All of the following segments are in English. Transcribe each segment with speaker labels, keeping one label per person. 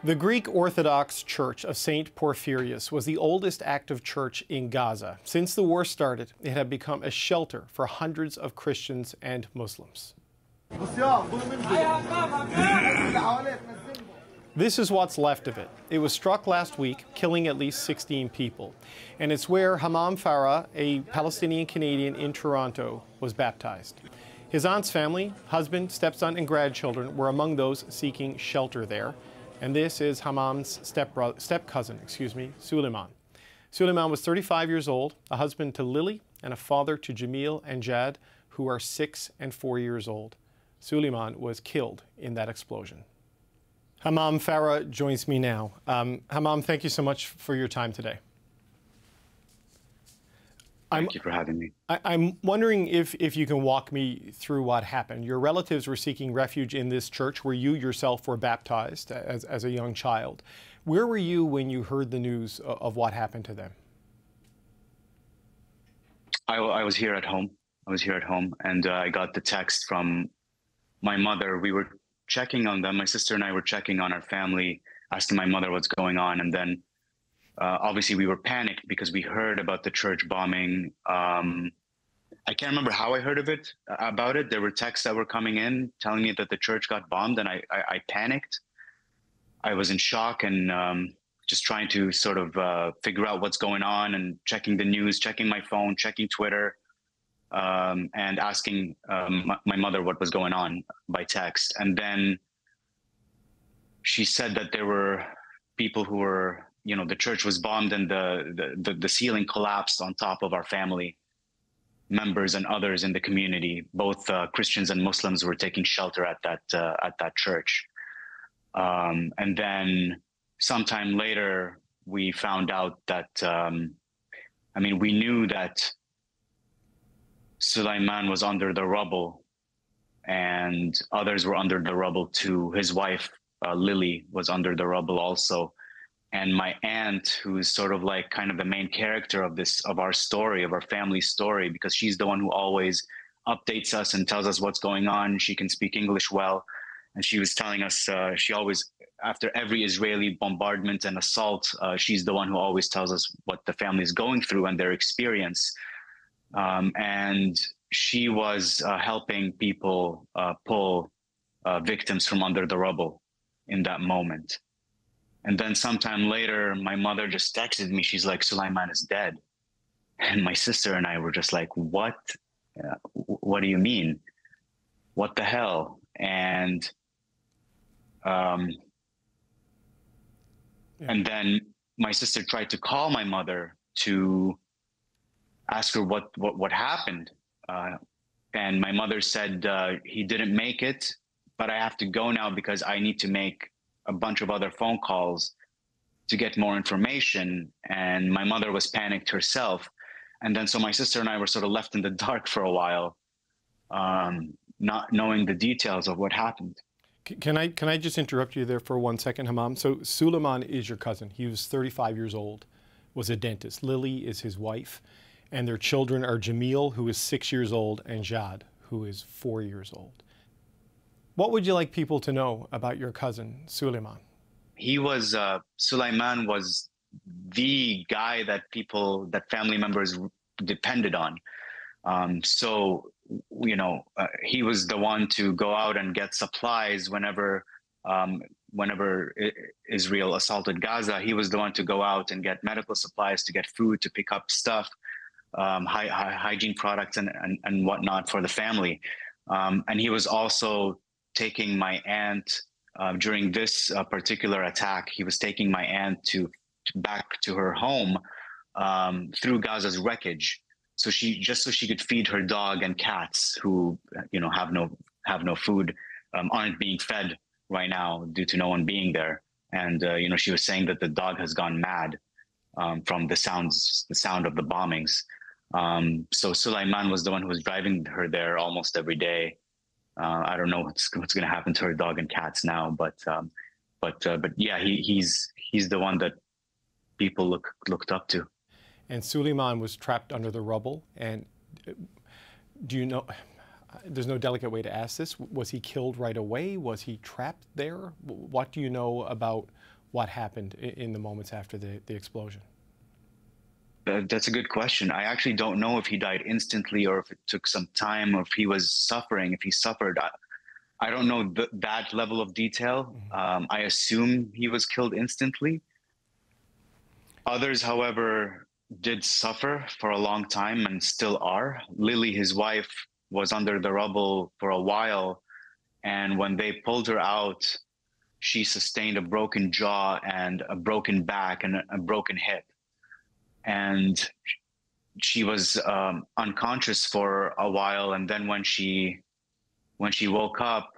Speaker 1: The Greek Orthodox Church of St. Porphyrios was the oldest active church in Gaza. Since the war started, it had become a shelter for hundreds of Christians and Muslims. This is what's left of it. It was struck last week, killing at least 16 people. And it's where Hammam Farah, a Palestinian-Canadian in Toronto, was baptized. His aunt's family, husband, stepson, and grandchildren were among those seeking shelter there. And this is Hammam's step-cousin, Suleiman. Suleiman was 35 years old, a husband to Lily, and a father to Jamil and Jad, who are 6 and 4 years old. Suleiman was killed in that explosion. Hammam Farah joins me now. Hammam, thank you so much for your time today.
Speaker 2: Thank you for having me.
Speaker 1: I'm wondering if you can walk me through what happened. Your relatives were seeking refuge in this church where you yourself were baptized as a young child. Where were you when you heard the news of what happened to them?
Speaker 2: I was here at home. And I got the text from my mother. We were checking on them. My sister and I were checking on our family, asking my mother what's going on. And then obviously we were panicked because we heard about the church bombing. I can't remember how I heard about it. There were texts that were coming in telling me that the church got bombed, and I panicked. I was in shock and just trying to sort of figure out what's going on and checking the news, checking my phone, checking Twitter, and asking my mother what was going on by text. And then she said that there were people who were, the church was bombed and the ceiling collapsed on top of our family members and others in the community. Both Christians and Muslims were taking shelter at that church. And then sometime later, we found out that, we knew that Suleiman was under the rubble and others were under the rubble too. His wife, Lily, was under the rubble also. And my aunt, who's sort of like kind of the main character of our story, of our family story, because she's the one who always updates us and tells us what's going on. She can speak English well. And she was telling us, she always, after every Israeli bombardment and assault, she's the one who always tells us what the family is going through and their experience. And she was helping people pull victims from under the rubble in that moment. And then sometime later, my mother just texted me. She's like, Suleiman is dead. And my sister and I were just like, what? What do you mean? What the hell? And and then my sister tried to call my mother to ask her what happened. And my mother said, he didn't make it, but I have to go now because I need to make a bunch of other phone calls to get more information. And my mother was panicked herself. And then so my sister and I were sort of left in the dark for a while, not knowing the details of what happened.
Speaker 1: Can I just interrupt you there for 1 second, Hammam? So Suleiman is your cousin. He was 35 years old, was a dentist. Lily is his wife. And their children are Jamil, who is 6 years old, and Jad, who is 4 years old. What would you like people to know about your cousin, Suleiman?
Speaker 2: Suleiman was the guy that family members depended on. He was the one to go out and get supplies whenever Israel assaulted Gaza. He was the one to go out and get medical supplies, to get food, to pick up stuff, hygiene products and whatnot for the family. And he was also taking my aunt during this particular attack. He was taking my aunt back to her home through Gaza's wreckage, so she could feed her dog and cats who have no food, aren't being fed right now due to no one being there. And she was saying that the dog has gone mad from the sound of the bombings. So Suleiman was the one who was driving her there almost every day. I don't know what's going to happen to her dog and cats now, but yeah, he's the one that people looked up to.
Speaker 1: And Suleiman was trapped under the rubble. And do you know? There's no delicate way to ask this. Was he killed right away? Was he trapped there? What do you know about what happened in the moments after the explosion?
Speaker 2: That's a good question. I actually don't know if he died instantly or if it took some time or if he was suffering, if he suffered. I don't know that level of detail. I assume he was killed instantly. Others, however, did suffer for a long time and still are. Lily, his wife, was under the rubble for a while. And when they pulled her out, she sustained a broken jaw and a broken back and a broken hip. And she was unconscious for a while. And then when she woke up,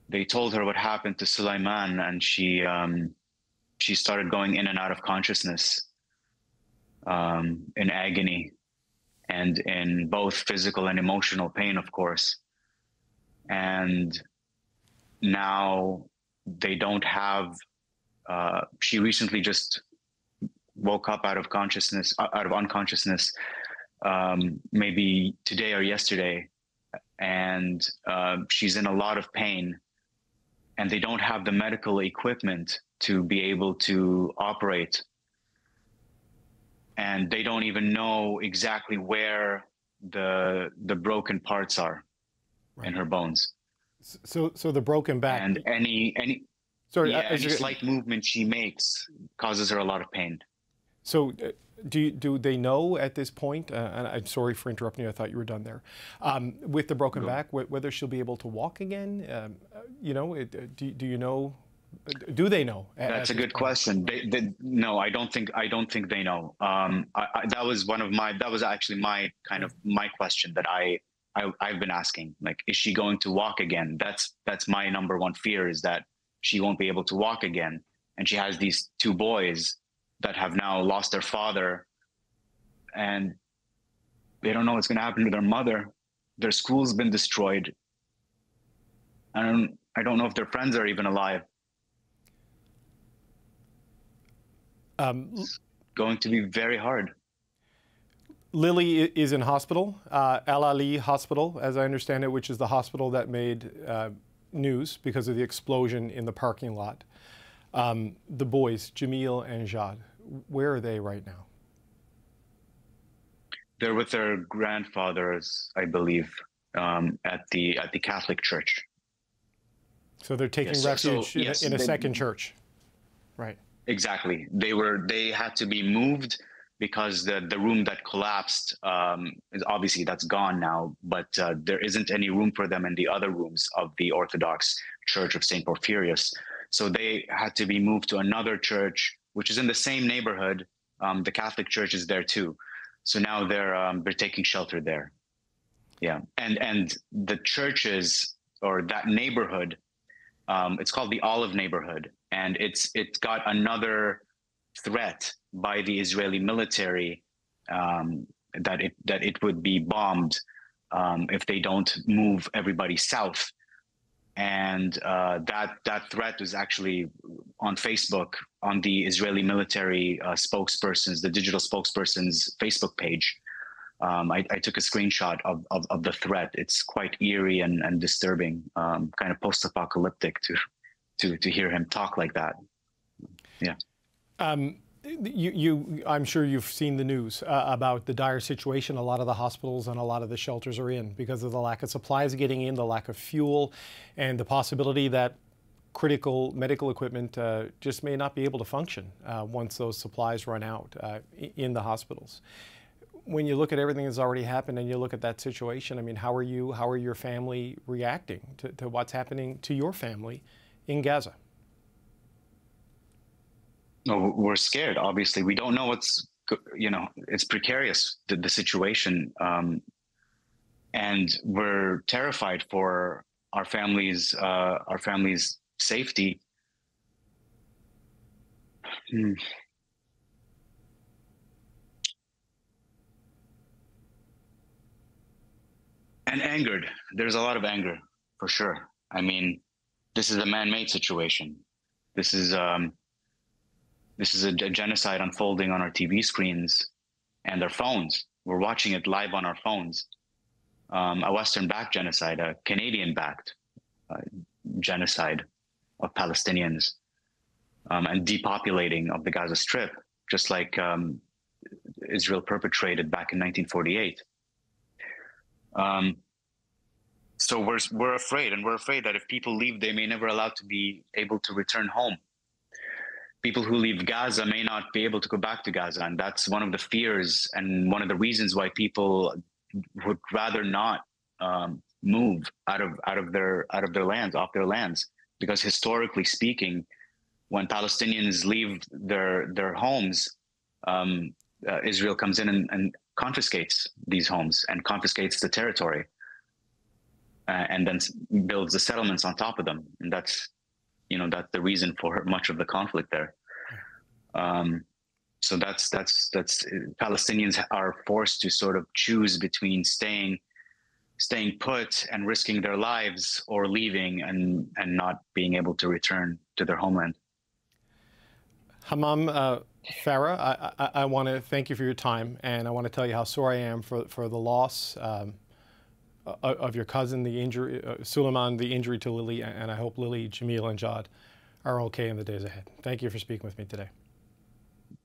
Speaker 2: they told her what happened to Sulaiman, and she started going in and out of consciousness in agony and in both physical and emotional pain, of course. And now they don't have, she recently just woke up out of unconsciousness, maybe today or yesterday. And she's in a lot of pain, and they don't have the medical equipment to be able to operate. And they don't even know exactly where the broken parts are in her bones.
Speaker 1: So the broken back.
Speaker 2: And any slight movement she makes causes her a lot of pain.
Speaker 1: So do they know at this point, and I'm sorry for interrupting you, I thought you were done there, with the broken back, whether she'll be able to walk again? Do you know? Do they know?
Speaker 2: That's a good question. No, I don't think they know. That was actually my question that I've been asking. Like, is she going to walk again? That's my number one fear, is that she won't be able to walk again. And she has these two boys that have now lost their father, and they don't know what's going to happen to their mother. Their school's been destroyed. I don't know if their friends are even alive. It's going to be very hard.
Speaker 1: Lily is in hospital, Al Ali Hospital, as I understand it, which is the hospital that made news because of the explosion in the parking lot. The boys, Jamil and Jad, where are they right now?
Speaker 2: They're with their grandfathers, I believe, at the Catholic Church.
Speaker 1: So they're taking refuge in a second church, right?
Speaker 2: Exactly. They had to be moved because the room that collapsed is obviously that's gone now. But there isn't any room for them in the other rooms of the Orthodox Church of St. Porphyrios. So they had to be moved to another church, which is in the same neighborhood. The Catholic Church is there too. So now they're taking shelter there. Yeah, and the churches or that neighborhood, it's called the Olive Neighborhood, and it's got another threat by the Israeli military that it would be bombed if they don't move everybody south. And that threat was actually on Facebook, on the Israeli military spokesperson's, the digital spokesperson's Facebook page. I took a screenshot of the threat. It's quite eerie and disturbing, kind of post-apocalyptic to hear him talk like that. Yeah.
Speaker 1: I'm sure you've seen the news about the dire situation a lot of the hospitals and a lot of the shelters are in because of the lack of supplies getting in, the lack of fuel, and the possibility that critical medical equipment just may not be able to function once those supplies run out in the hospitals. When you look at everything that's already happened and you look at that situation, I mean, how are your family reacting to what's happening to your family in Gaza?
Speaker 2: No, we're scared. Obviously, we don't know it's precarious, the situation, and we're terrified for our family's safety. And angered. There's a lot of anger, for sure. I mean, this is a man-made situation. This is a genocide unfolding on our TV screens and our phones. We're watching it live on our phones. A Western-backed genocide, a Canadian-backed genocide of Palestinians. and depopulating of the Gaza Strip, just like Israel perpetrated back in 1948. So we're afraid, and we're afraid that if people leave, they may never allowed to be able to return home. People who leave Gaza may not be able to go back to Gaza, and that's one of the fears and one of the reasons why people would rather not move out of their lands, off their lands, because historically speaking, when Palestinians leave their homes, Israel comes in and confiscates these homes and confiscates the territory, and then builds the settlements on top of them, and that's the reason for much of the conflict there. So that's Palestinians are forced to sort of choose between staying put and risking their lives, or leaving and not being able to return to their homeland.
Speaker 1: Hammam Farah, I want to thank you for your time, and I want to tell you how sorry I am for the loss of your cousin, the injury, Suleiman, the injury to Lily, and I hope Lily, Jamil, and Jad are okay in the days ahead. Thank you for speaking with me today.